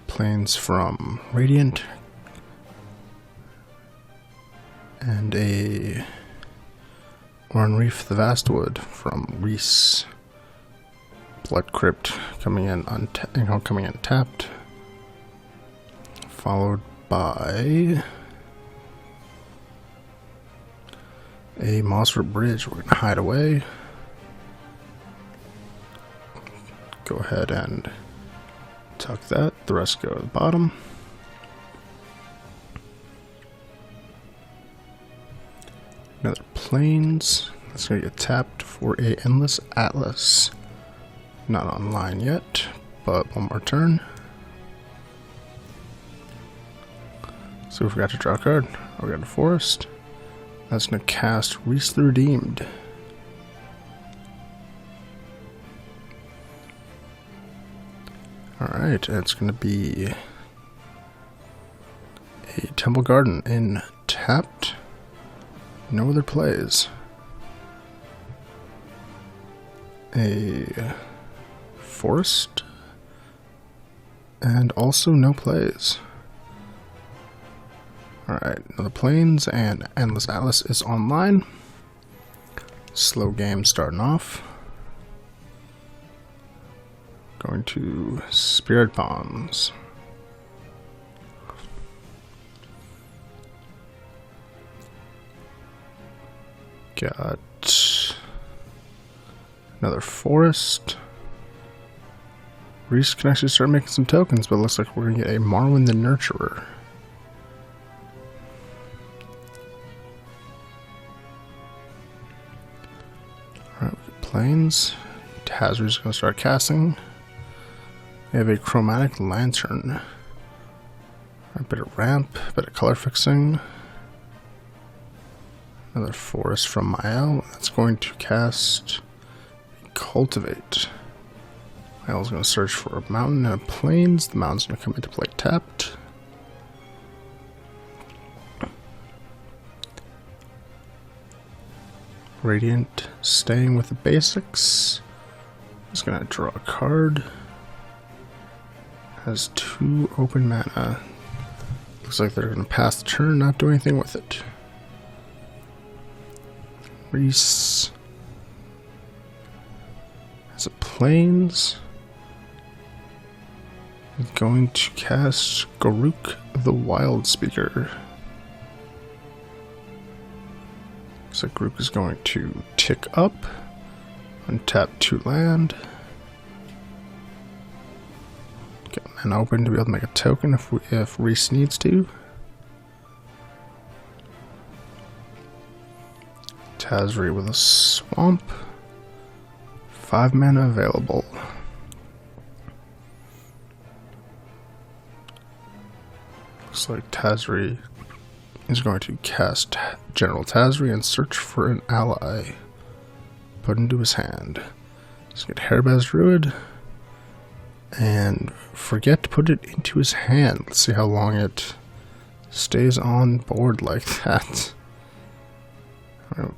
Plains from Radiant. And a Rhys the Vastwood from Rhys. Blood Crypt coming in tapped. Followed by a Misread Bridge. We're going to hide away. Go ahead and tuck that. The rest go to the bottom. Another Plains. That's going to get tapped for a Endless Atlas. Not online yet, but one more turn. So we forgot to draw a card. Oh, we got a Forest. That's going to cast Rhys the Redeemed. Alright, it's going to be a Temple Garden in tapped. No other plays. A Forest. And also no plays. Alright, another Plains and Endless Atlas is online. Slow game starting off. Going to Spirit Bombs. Got another Forest. Rhys can actually start making some tokens, but it looks like we're going to get a Marwyn the Nurturer. Alright, we got Plains. Tazri's going to start casting. We have a Chromatic Lantern. A bit of ramp, a bit of color fixing. Another Forest from Mael. That's going to cast Cultivate. Mael's going to search for a mountain and a Plains. The mountain's going to come into play tapped. Radiant staying with the basics. Just going to draw a card. Has 2 open mana. Looks like they're going to pass the turn, not do anything with it. Rhys has a Plains. He's going to cast Garruk the Wild Speaker. So Garruk is going to tick up, untap 2 land. Get mana open to be able to make a token if Rhys needs to. Tazri with a Swamp. 5 mana available. Looks like Tazri is going to cast General Tazri and search for an ally. Put into his hand. Let's get Hairbaz Druid. And forget to put it into his hand. Let's see how long it stays on board like that.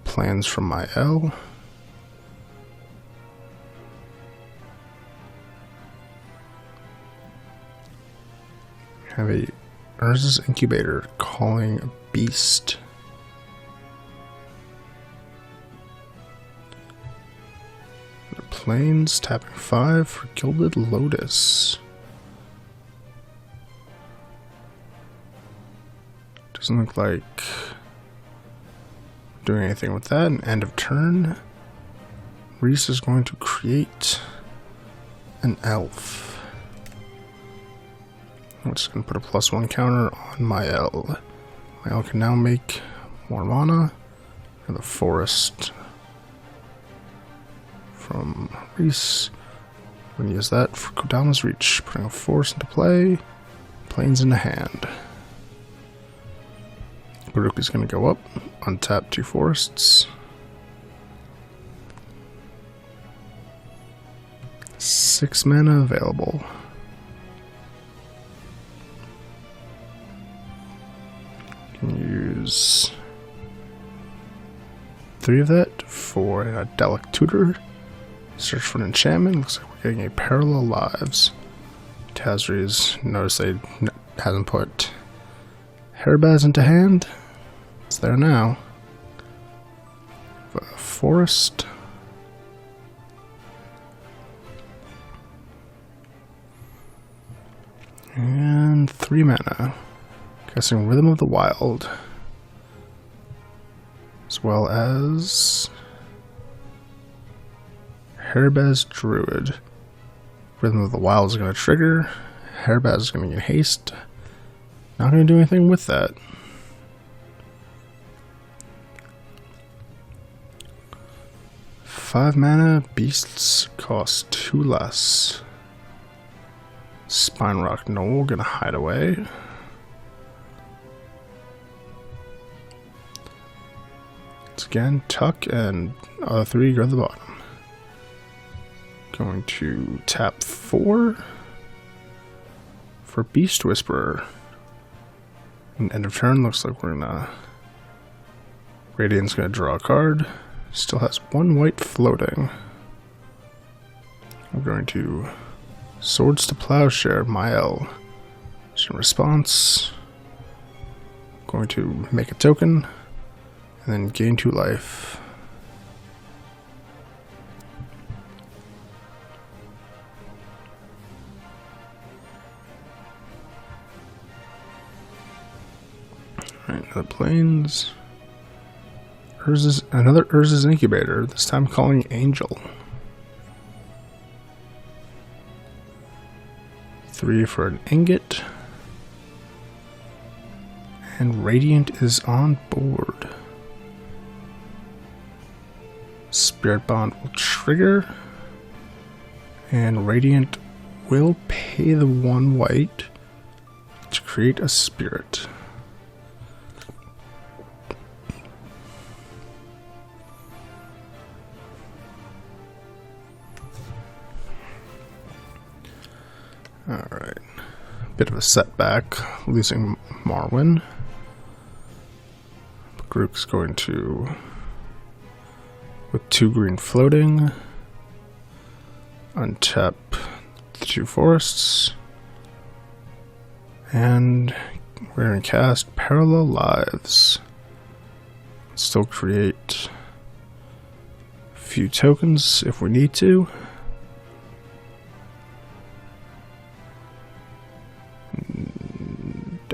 Plans from Mael. Have a Urza's Incubator calling Beast. The Plains tapping 5 for Gilded Lotus. Doesn't look like doing anything with that. And end of turn, Rhys is going to create an elf. I'm just going to put a +1 counter on Mael. Mael can now make more mana. And the Forest from Rhys. We're going to use that for Kodama's Reach. Putting a Forest into play. Plains into hand. Garruk is going to go up. Untap 2 Forests. 6 mana available. Use 3 of that for a Delic Tutor. Search for an enchantment. Looks like we're getting a Parallel Lives. Tazri's noticed they hasn't put Hairbaz into hand. It's there now. Forest. And 3 mana. Casting Rhythm of the Wild. As well as Hairbaz Druid. Rhythm of the Wild is going to trigger. Hairbaz is going to get haste. Not going to do anything with that. Five mana, beasts cost 2 less. Spine Rock Knoll gonna hide away. Once again, Tuck and other 3 go to the bottom. Going to tap 4 for Beast Whisperer. And end of turn, looks like we're gonna. Radiant's gonna draw a card. Still has 1 white floating. I'm going to Swords to Plowshare, Mael. In response, I'm going to make a token and then gain 2 life. Alright, another plains. Another Urza's Incubator, this time calling Angel. 3 for an ingot. And Radiant is on board. Spirit Bond will trigger. And Radiant will pay the 1 white to create a spirit. Alright, bit of a setback, losing Marwyn. Group's going to, with 2 green floating, untap the 2 forests, and we're going to cast Parallel Lives. Still create a few tokens if we need to.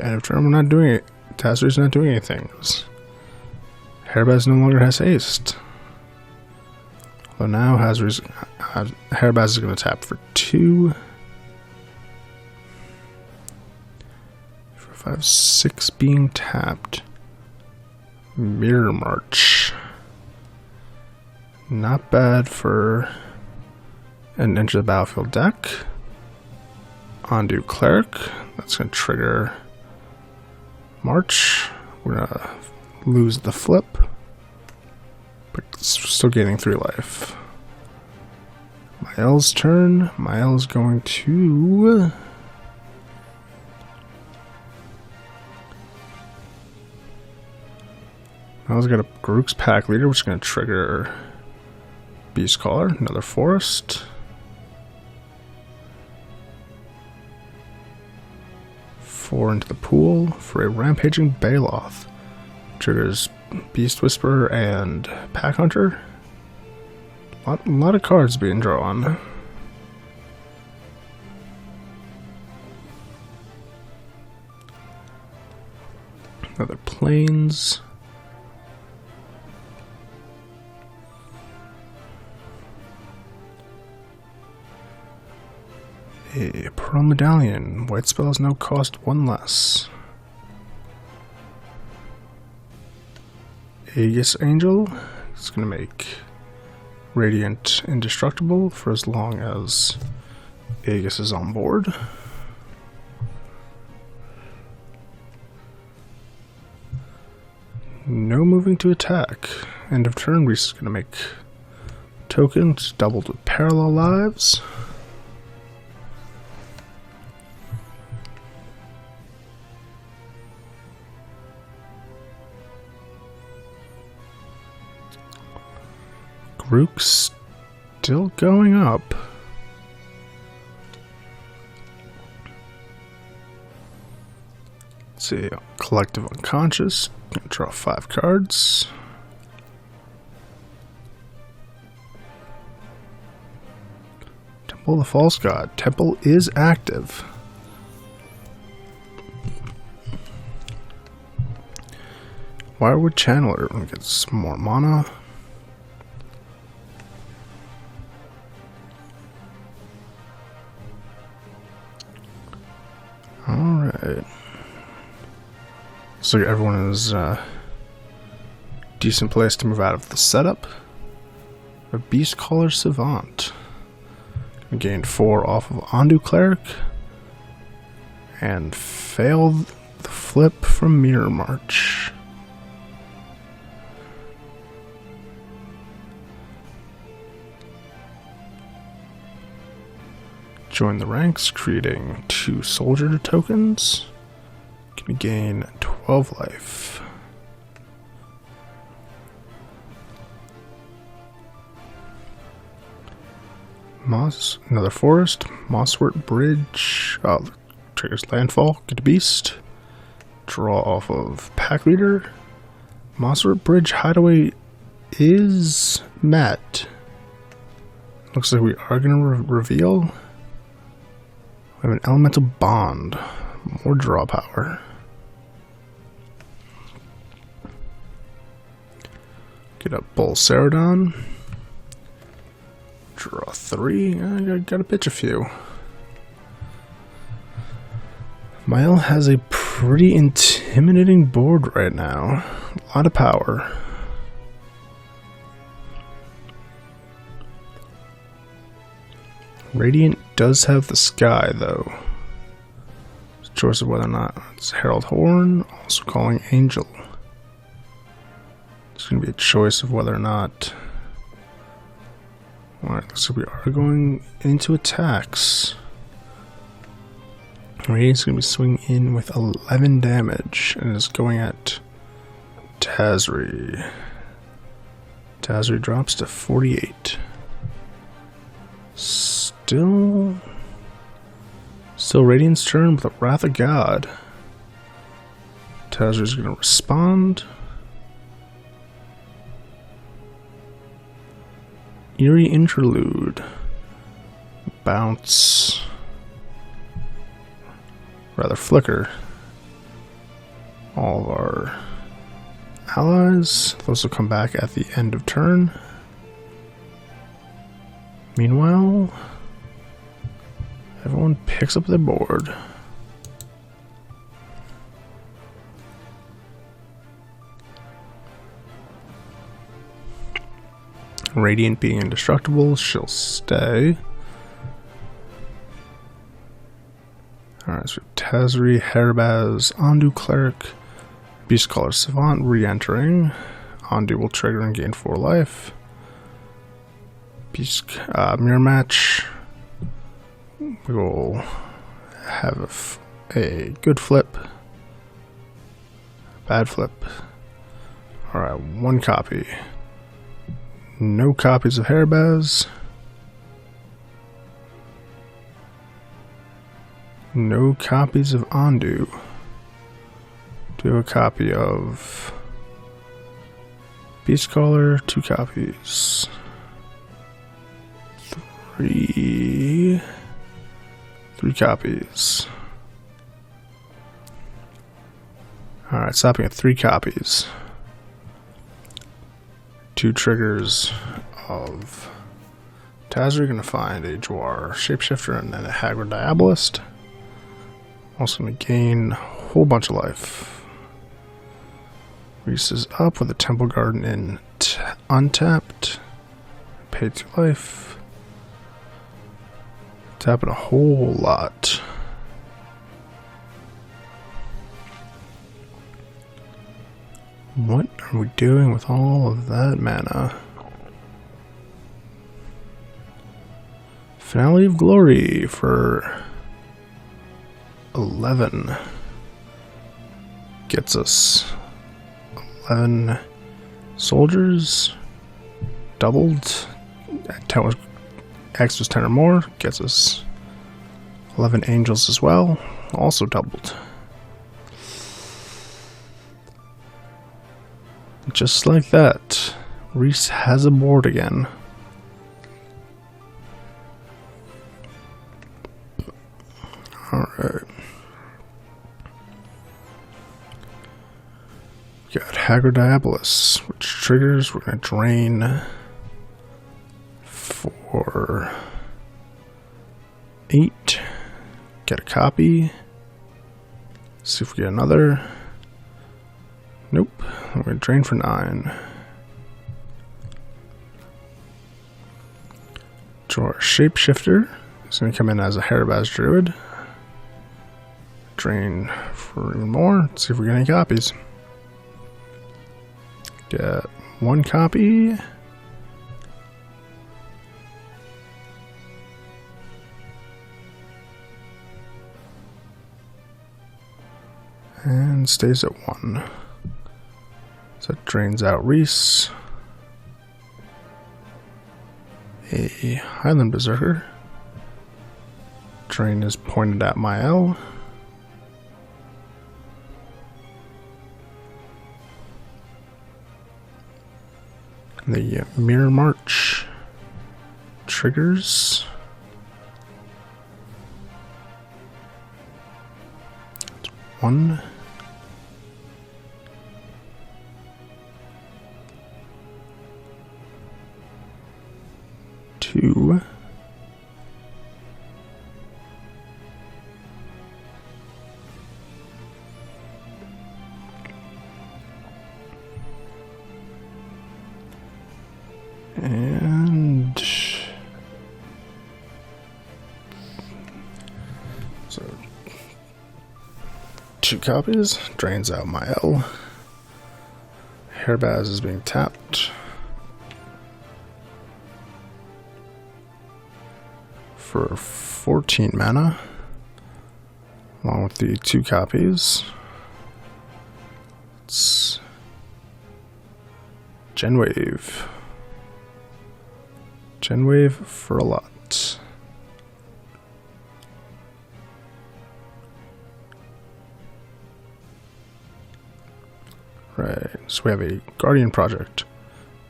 End of turn, we're not doing it. Tazri's not doing anything. Hairbaz no longer has haste. Although now Hairbaz is going to tap for 2. 4, 5, 6 being tapped. Mirror March. Not bad for an enter the battlefield deck. Ondu Cleric. That's going to trigger March. We're going to lose the flip, but still gaining 3 life. Mael's turn. Mael's going to Mael's got a Grook's Pack Leader, which is going to trigger Beastcaller, another forest. Four into the pool for a Rampaging Baloth. Triggers Beast Whisperer and Pack Hunter. A lot of cards being drawn. Another Plains. A Pearl Medallion. White spells now cost 1 less. Aegis Angel. It's going to make Radiant indestructible for as long as Aegis is on board. No moving to attack. End of turn, Rhys is going to make tokens doubled with Parallel Lives. Grook's still going up. Let's see, Collective Unconscious. Gonna draw 5 cards. Temple of the False God. Temple is active. Wirewood Channeler. We'll get some more mana. Alright. So everyone is decent place to move out of the setup. A Beastcaller Savant. Gained 4 off of Ondu Cleric. And failed the flip from Mirror March. Join the ranks, creating 2 soldier tokens. Can gain 12 life. Another forest. Mosswort Bridge. Triggers landfall. Get a beast. Draw off of pack leader. Mosswort Bridge hideaway is met. Looks like we are going to reveal. We have an elemental bond. More draw power. Get a Bull Showdown. Draw 3. I gotta pitch a few. Mael has a pretty intimidating board right now. A lot of power. Radiant does have the sky, though. It's a choice of whether or not it's Herald Horn, also calling Angel. It's going to be a choice of whether or not. Alright, so we are going into attacks. Radiant's going to be swinging in with 11 damage and is going at Tazri. Tazri drops to 48. Still Radiant's turn with a Wrath of God. Tazri's going to respond. Eerie Interlude. Bounce. Rather flicker. All of our allies. Those will come back at the end of turn. Meanwhile, everyone picks up their board. Radiant being indestructible, she'll stay. Alright, so Tazri, Herbaz, Ondu Cleric, Beastcaller Savant re-entering. Ondu will trigger and gain 4 life. Mirror Match. We will have a good flip. Bad flip. Alright, 1 copy. No copies of Herbaz. No copies of Ondu. Do a copy of Beastcaller, 2 copies. 3 copies. Alright, stopping at 3 copies. 2 triggers of Tazri. Gonna find a Jwar Shapeshifter and then a Hagra Diabolist. Also gonna gain a whole bunch of life. Rhys is up with a Temple Garden in untapped. Pay 2 life. Tapping a whole lot. What are we doing with all of that mana? Finale of Glory for 11. Gets us 11 soldiers. Doubled. X was 10 or more. Gets us 11 angels as well. Also doubled. Just like that, Rhys has a board again. Alright. We got Hagra Diabolist, which triggers. We're going to drain for 8. Get a copy. See if we get another. Nope. We're going to drain for 9. Draw a Shapeshifter. He's going to come in as a Hagra Druid. Drain for even more. See if we get any copies. Get 1 copy. And stays at 1. So that drains out Rhys. A Highland Berserker. Drain is pointed at my L. The Mirror March triggers. It's 1. 2. And so 2 copies, drains out my L. Hagra is being tapped for 14 mana, along with the 2 copies. It's Genwave. Genwave for a lot. Right, so we have a Guardian Project,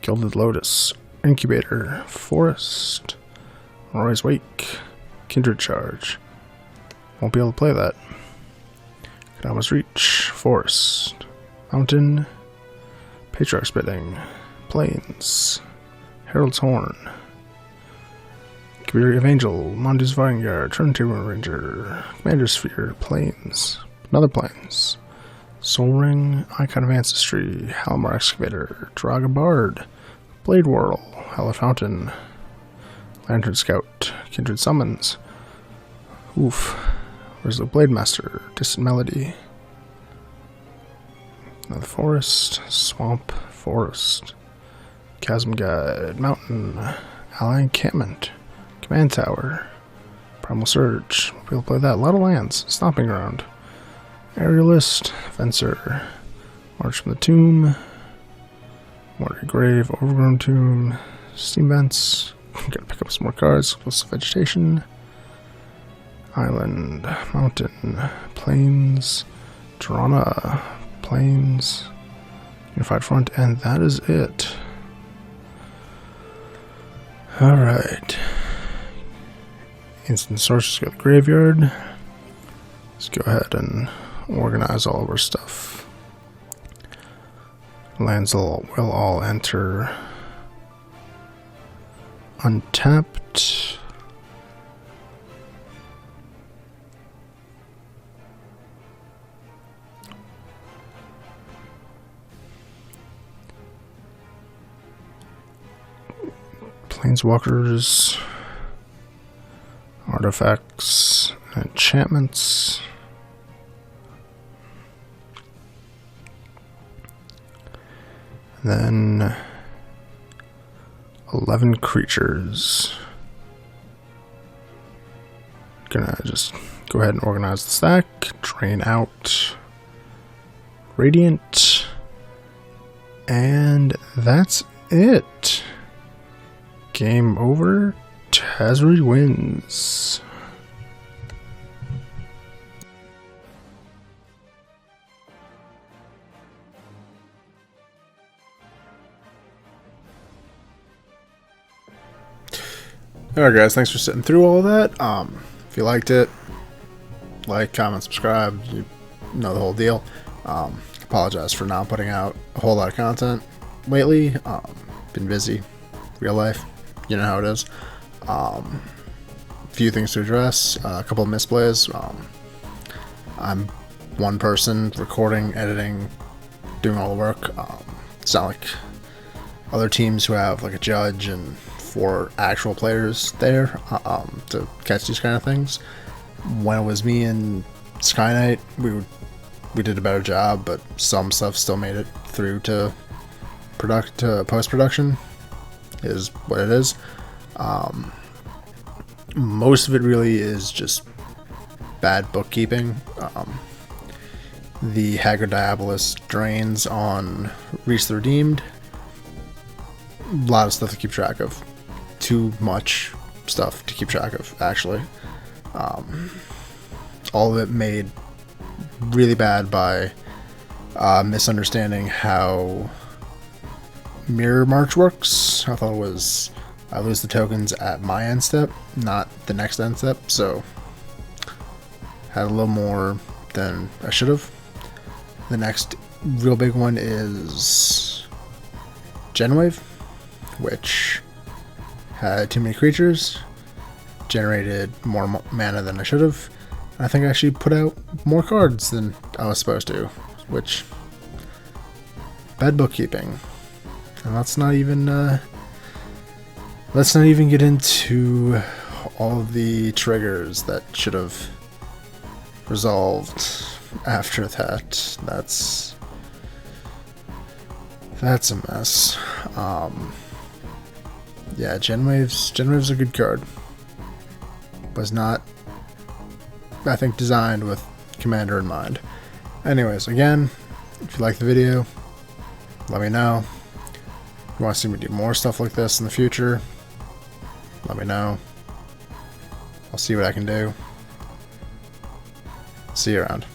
Gilded Lotus, Incubator, Forest, Roy's Wake, Kindred Charge. Won't be able to play that. Can almost reach. Forest, Mountain, Patriarch's Bidding, Plains, Herald's Horn, Community of Angel, Mondu's Vanguard, Turntable Ranger, Commander Sphere, Plains, another Plains, Soul Ring, Icon of Ancestry, Halimar Excavator, Draga Bard, Blade Whirl, Hella Fountain, Lantern Scout, Kindred Summons. Oof. Where's the Blade Master? Distant Melody. Another Forest, Swamp, Forest, Chasm Guide, Mountain, Ally Encampment, Command Tower, Primal Surge. We'll play that. A lot of lands. Stomping Ground, Aerialist, Fencer, March from the Tomb, Mortar Grave, Overgrown Tomb, Steam Vents. Gotta pick up some more cards. Close to Vegetation, Island, Mountain, Plains, Drana, Plains, Unified Front, and that is it. Alright. Instant Sources go to the graveyard. Let's go ahead and organize all of our stuff. Lands will all enter untapped. Planeswalkers, artifacts, enchantments. Then 11 creatures. Gonna just go ahead and organize the stack, drain out Radiant, and that's it. Game over. Tazri wins. Alright guys, thanks for sitting through all of that. If you liked it, like, comment, subscribe, you know the whole deal. Apologize for not putting out a whole lot of content lately. Been busy, real life, you know how it is. Few things to address, a couple of misplays. I'm one person recording, editing, doing all the work. It's not like other teams who have like a judge and 4 actual players there to catch these kind of things. When it was me and Sky Knight, we did a better job, but some stuff still made it through to post-production, is what it is. Most of it really is just bad bookkeeping. The Hagra Diabolist drains on Rhys the Redeemed. A lot of stuff to keep track of. Too much stuff to keep track of, actually. All of it made really bad by misunderstanding how Mirror March works. I thought it was I lose the tokens at my end step, not the next end step, so had a little more than I should have. The next real big one is Genwave, which had too many creatures, generated more mana than I should have. I think I actually put out more cards than I was supposed to, which, bad bookkeeping. And let's not even get into all of the triggers that should have resolved after that. That's a mess. Yeah, Genwave's a good card. Was not, I think, designed with Commander in mind. Anyways, again, if you like the video, let me know. If you want to see me do more stuff like this in the future, let me know. I'll see what I can do. See you around.